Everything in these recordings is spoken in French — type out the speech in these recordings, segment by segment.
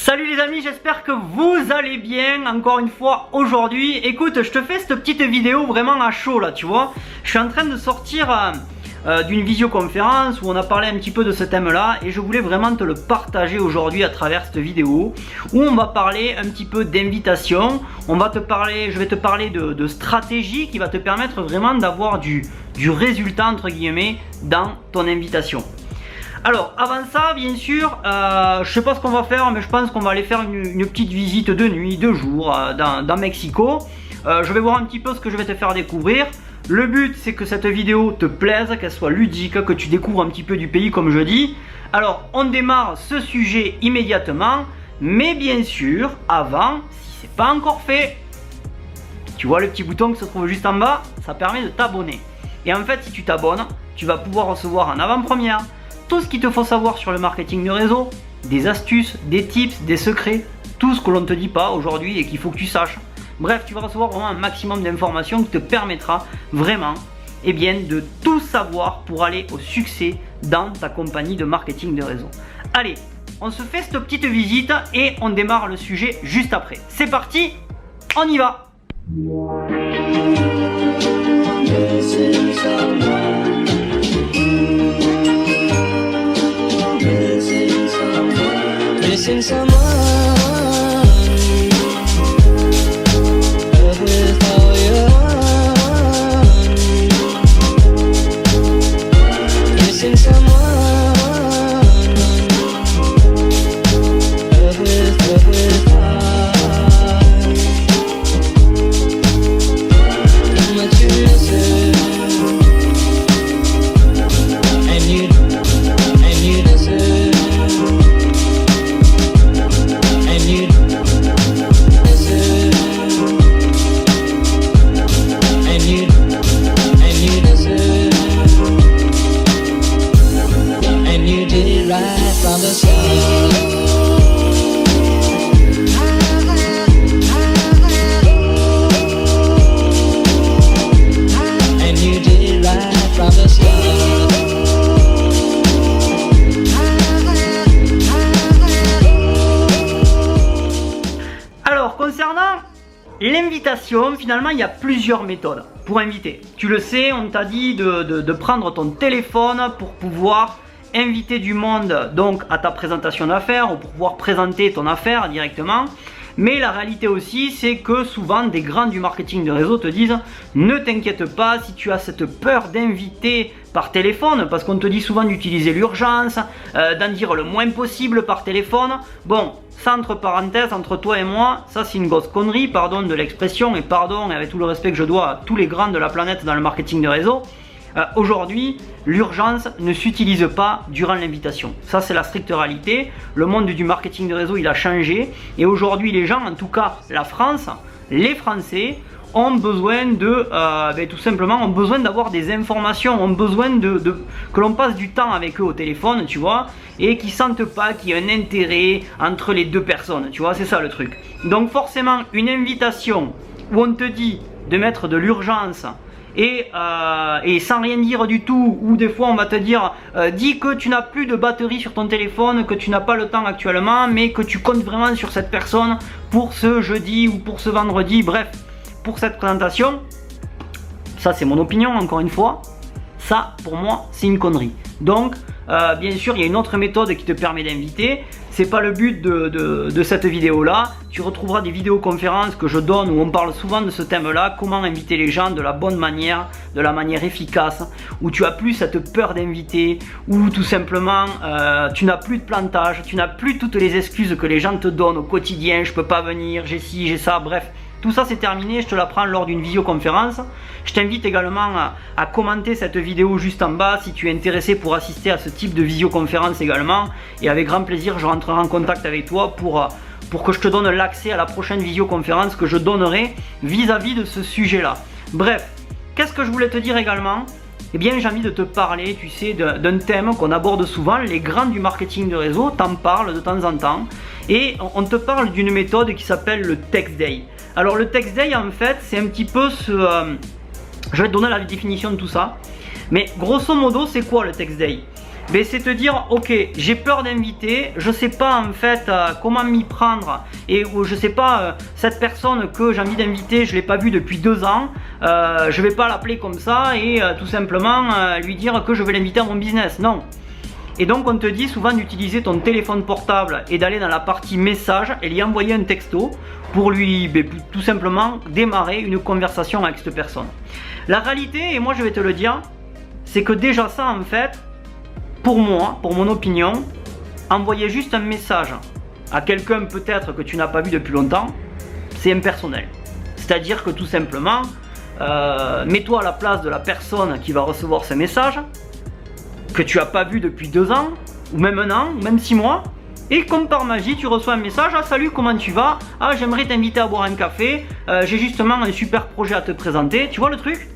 Salut les amis, j'espère que vous allez bien. Encore une fois aujourd'hui, écoute, je te fais cette petite vidéo vraiment à chaud là, tu vois. Je suis en train de sortir d'une visioconférence où on a parlé un petit peu de ce thème là et je voulais vraiment te le partager aujourd'hui à travers cette vidéo où on va parler un petit peu d'invitation. Je vais te parler de stratégie qui va te permettre vraiment d'avoir du résultat entre guillemets dans ton invitation. Alors avant ça, bien sûr, je sais pas ce qu'on va faire, mais je pense qu'on va aller faire une petite visite de nuit, de jour dans Mexico. Je vais voir un petit peu ce que je vais te faire découvrir. Le but c'est que cette vidéo te plaise, qu'elle soit ludique, que tu découvres un petit peu du pays comme je dis. Alors on démarre ce sujet immédiatement, mais bien sûr, avant, si c'est pas encore fait, tu vois le petit bouton qui se trouve juste en bas, ça permet de t'abonner. Et en fait, si tu t'abonnes, tu vas pouvoir recevoir en avant-première tout ce qu'il te faut savoir sur le marketing de réseau, des astuces, des tips, des secrets, tout ce que l'on ne te dit pas aujourd'hui et qu'il faut que tu saches. Bref, tu vas recevoir vraiment un maximum d'informations qui te permettra vraiment de tout savoir pour aller au succès dans ta compagnie de marketing de réseau. Allez, on se fait cette petite visite et on démarre le sujet juste après. C'est parti, on y va! Missing someone with all your heart. Missing someone with heart. How much you miss it, and you deserve. From the start, and you did right from the start. Alors, concernant l'invitation, finalement, il y a plusieurs méthodes pour inviter. Tu le sais, on t'a dit de prendre ton téléphone pour pouvoir inviter du monde donc à ta présentation d'affaires ou pour pouvoir présenter ton affaire directement. Mais la réalité aussi, c'est que souvent des grands du marketing de réseau te disent ne t'inquiète pas si tu as cette peur d'inviter par téléphone, parce qu'on te dit souvent d'utiliser l'urgence, d'en dire le moins possible par téléphone. Bon, ça entre parenthèses, entre toi et moi, ça c'est une grosse connerie, pardon de l'expression et pardon avec tout le respect que je dois à tous les grands de la planète dans le marketing de réseau. Aujourd'hui, l'urgence ne s'utilise pas durant l'invitation. Ça, c'est la stricte réalité. Le monde du marketing de réseau, il a changé. Et aujourd'hui, les gens, en tout cas la France, les Français, ont besoin tout simplement, ont besoin d'avoir des informations, ont besoin que l'on passe du temps avec eux au téléphone, tu vois, et qu'ils sentent pas qu'il y a un intérêt entre les deux personnes, tu vois, c'est ça le truc. Donc forcément, une invitation où on te dit de mettre de l'urgence, et sans rien dire du tout, ou des fois on va te dire dis que tu n'as plus de batterie sur ton téléphone, que tu n'as pas le temps actuellement, mais que tu comptes vraiment sur cette personne pour ce jeudi ou pour ce vendredi, bref, pour cette présentation. Ça c'est mon opinion encore une fois, ça pour moi c'est une connerie. Donc bien sûr il y a une autre méthode qui te permet d'inviter. C'est pas le but de cette vidéo là. Tu retrouveras des vidéoconférences que je donne où on parle souvent de ce thème là, comment inviter les gens de la bonne manière, de la manière efficace, où tu as plus cette peur d'inviter, où tout simplement tu n'as plus de plantage, tu n'as plus toutes les excuses que les gens te donnent au quotidien, je peux pas venir, j'ai ci, j'ai ça, bref. Tout ça c'est terminé, je te l'apprends lors d'une visioconférence. Je t'invite également à commenter cette vidéo juste en bas si tu es intéressé pour assister à ce type de visioconférence également. Et avec grand plaisir je rentrerai en contact avec toi pour que je te donne l'accès à la prochaine visioconférence que je donnerai vis-à-vis de ce sujet là. Bref, qu'est-ce que je voulais te dire également? Eh bien j'ai envie de te parler, tu sais, d'un thème qu'on aborde souvent. Les grands du marketing de réseau t'en parlent de temps en temps. Et on te parle d'une méthode qui s'appelle le Text Day. Alors le Text Day en fait c'est un petit peu je vais te donner la définition de tout ça. Mais grosso modo c'est quoi le Text Day? c'est te dire ok, j'ai peur d'inviter, je sais pas en fait comment m'y prendre, et je sais pas, cette personne que j'ai envie d'inviter, je l'ai pas vue depuis 2 ans, je vais pas l'appeler comme ça et tout simplement lui dire que je vais l'inviter à mon business, non. Et donc on te dit souvent d'utiliser ton téléphone portable et d'aller dans la partie message et lui envoyer un texto pour lui tout simplement démarrer une conversation avec cette personne. La réalité, et moi je vais te le dire, c'est que déjà ça en fait, pour moi, pour mon opinion, envoyer juste un message à quelqu'un peut-être que tu n'as pas vu depuis longtemps, c'est impersonnel. C'est-à-dire que tout simplement, mets-toi à la place de la personne qui va recevoir ce message, que tu n'as pas vu depuis 2 ans, ou même 1 an, ou même 6 mois, et comme par magie, tu reçois un message, ah salut, comment tu vas? Ah, j'aimerais t'inviter à boire un café, j'ai justement un super projet à te présenter, tu vois le truc?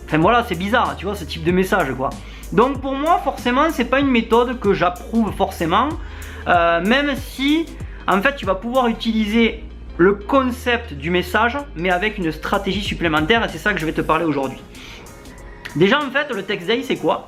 Enfin voilà, c'est bizarre, tu vois, ce type de message quoi. Donc pour moi, forcément, c'est pas une méthode que j'approuve forcément, même si, en fait, tu vas pouvoir utiliser le concept du message, mais avec une stratégie supplémentaire, et c'est ça que je vais te parler aujourd'hui. Déjà, en fait, le text day, c'est quoi?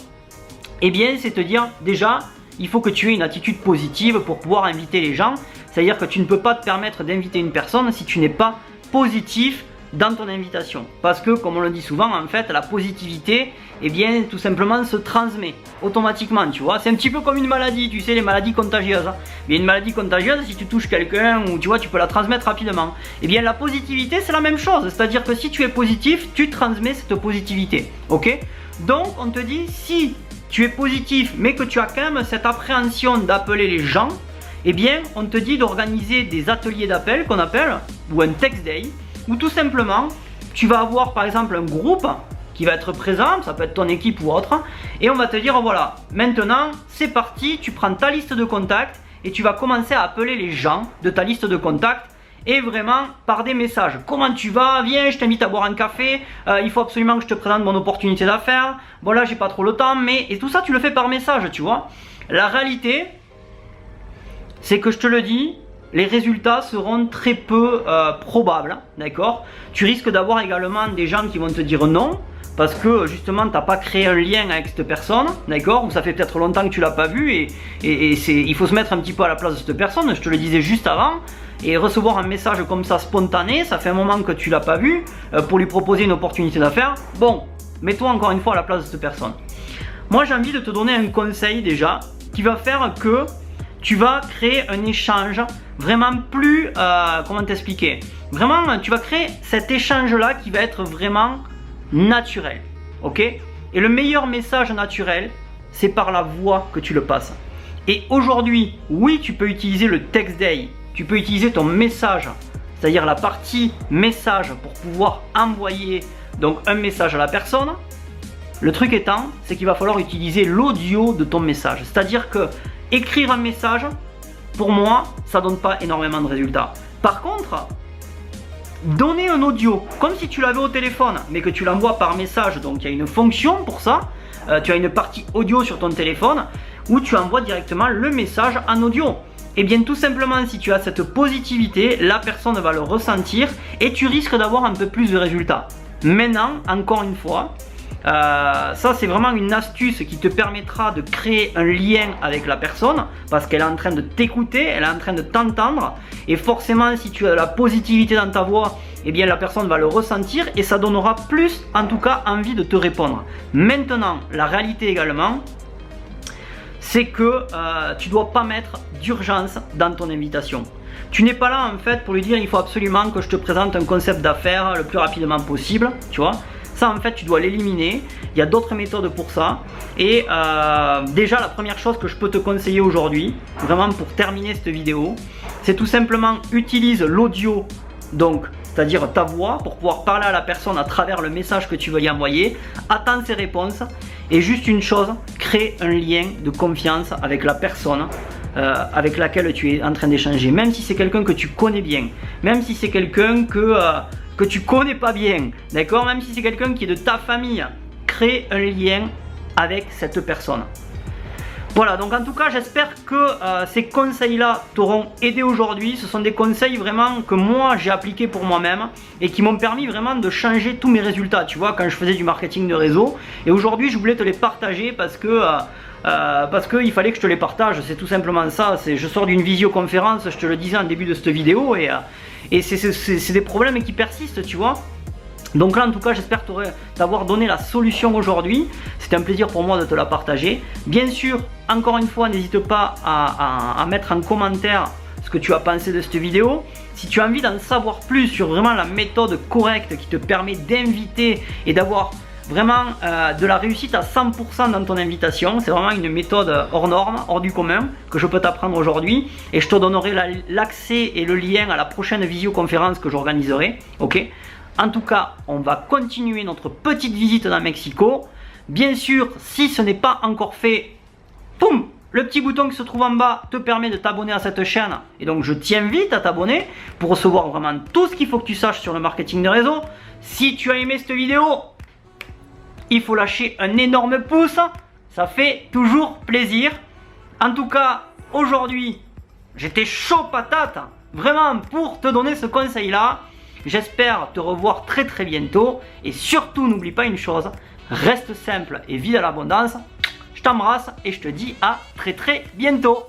Eh bien, c'est te dire, déjà, il faut que tu aies une attitude positive pour pouvoir inviter les gens. C'est-à-dire que tu ne peux pas te permettre d'inviter une personne si tu n'es pas positif dans ton invitation. Parce que, comme on le dit souvent, en fait, la positivité, eh bien, tout simplement se transmet automatiquement, tu vois. C'est un petit peu comme une maladie, tu sais, les maladies contagieuses. Mais une maladie contagieuse, si tu touches quelqu'un, ou tu vois, tu peux la transmettre rapidement. Eh bien, la positivité, c'est la même chose. C'est-à-dire que si tu es positif, tu transmets cette positivité. Ok? Donc, on te dit, si tu es positif, mais que tu as quand même cette appréhension d'appeler les gens, eh bien, on te dit d'organiser des ateliers d'appel qu'on appelle, ou un text day, où tout simplement, tu vas avoir par exemple un groupe qui va être présent, ça peut être ton équipe ou autre, et on va te dire voilà, maintenant c'est parti, tu prends ta liste de contacts et tu vas commencer à appeler les gens de ta liste de contacts, et vraiment par des messages. Comment tu vas? Viens, je t'invite à boire un café, il faut absolument que je te présente mon opportunité d'affaires, bon là j'ai pas trop le temps, mais et tout ça tu le fais par message, tu vois. La réalité, c'est que je te le dis, les résultats seront très peu probables, d'accord? Tu risques d'avoir également des gens qui vont te dire non, parce que justement tu n'as pas créé un lien avec cette personne, d'accord? Ou ça fait peut-être longtemps que tu l'as pas vu, et il faut se mettre un petit peu à la place de cette personne, je te le disais juste avant. Et recevoir un message comme ça spontané, ça fait un moment que tu l'as pas vu, pour lui proposer une opportunité d'affaires. Bon, mets-toi encore une fois à la place de cette personne. Moi j'ai envie de te donner un conseil déjà, qui va faire que tu vas créer un échange vraiment plus, comment t'expliquer? Vraiment, tu vas créer cet échange là qui va être vraiment naturel, ok? Et le meilleur message naturel, c'est par la voix que tu le passes. Et aujourd'hui, oui, tu peux utiliser le text day, tu peux utiliser ton message, c'est-à-dire la partie message pour pouvoir envoyer donc un message à la personne. Le truc étant, c'est qu'il va falloir utiliser l'audio de ton message. C'est-à-dire que écrire un message, pour moi, ça donne pas énormément de résultats. Par contre, donner un audio, comme si tu l'avais au téléphone, mais que tu l'envoies par message, donc il y a une fonction pour ça, tu as une partie audio sur ton téléphone, où tu envoies directement le message en audio. Et bien tout simplement, si tu as cette positivité, la personne va le ressentir et tu risques d'avoir un peu plus de résultats. Maintenant, encore une fois, ça c'est vraiment une astuce qui te permettra de créer un lien avec la personne, parce qu'elle est en train de t'écouter, elle est en train de t'entendre, et forcément si tu as la positivité dans ta voix, eh bien la personne va le ressentir et ça donnera plus, en tout cas, envie de te répondre. Maintenant, la réalité également, c'est que tu ne dois pas mettre d'urgence dans ton invitation. Tu n'es pas là en fait pour lui dire il faut absolument que je te présente un concept d'affaires le plus rapidement possible, tu vois. Ça en fait tu dois l'éliminer, il y a d'autres méthodes pour ça. Et déjà la première chose que je peux te conseiller aujourd'hui, vraiment pour terminer cette vidéo, c'est tout simplement utilise l'audio, donc c'est-à-dire ta voix, pour pouvoir parler à la personne à travers le message que tu veux y envoyer, attends ses réponses, et juste une chose, crée un lien de confiance avec la personne avec laquelle tu es en train d'échanger, même si c'est quelqu'un que tu connais bien, même si c'est quelqu'un que tu connais pas bien, d'accord, même si c'est quelqu'un qui est de ta famille, crée un lien avec cette personne. Voilà, donc en tout cas j'espère que ces conseils là t'auront aidé aujourd'hui. Ce sont des conseils vraiment que moi j'ai appliqués pour moi-même et qui m'ont permis vraiment de changer tous mes résultats, tu vois, quand je faisais du marketing de réseau. Et aujourd'hui je voulais te les partager parce que parce qu'il fallait que je te les partage, c'est tout simplement ça. Je sors d'une visioconférence, je te le disais en début de cette vidéo, et c'est des problèmes qui persistent, tu vois. Donc là en tout cas j'espère t'avoir donné la solution aujourd'hui. C'était un plaisir pour moi de te la partager. Bien sûr, encore une fois, n'hésite pas à mettre en commentaire ce que tu as pensé de cette vidéo. Si tu as envie d'en savoir plus sur vraiment la méthode correcte qui te permet d'inviter et d'avoir vraiment de la réussite à 100% dans ton invitation, c'est vraiment une méthode hors norme, hors du commun, que je peux t'apprendre aujourd'hui, et je te donnerai l'accès et le lien à la prochaine visioconférence que j'organiserai, ok? En tout cas, on va continuer notre petite visite dans Mexico. Bien sûr, si ce n'est pas encore fait, boum, le petit bouton qui se trouve en bas te permet de t'abonner à cette chaîne, et donc je t'invite à t'abonner pour recevoir vraiment tout ce qu'il faut que tu saches sur le marketing de réseau. Si tu as aimé cette vidéo, il faut lâcher un énorme pouce, ça fait toujours plaisir. En tout cas, aujourd'hui, j'étais chaud patate, vraiment pour te donner ce conseil-là. J'espère te revoir très très bientôt. Et surtout, n'oublie pas une chose, reste simple et vis à l'abondance. Je t'embrasse et je te dis à très très bientôt.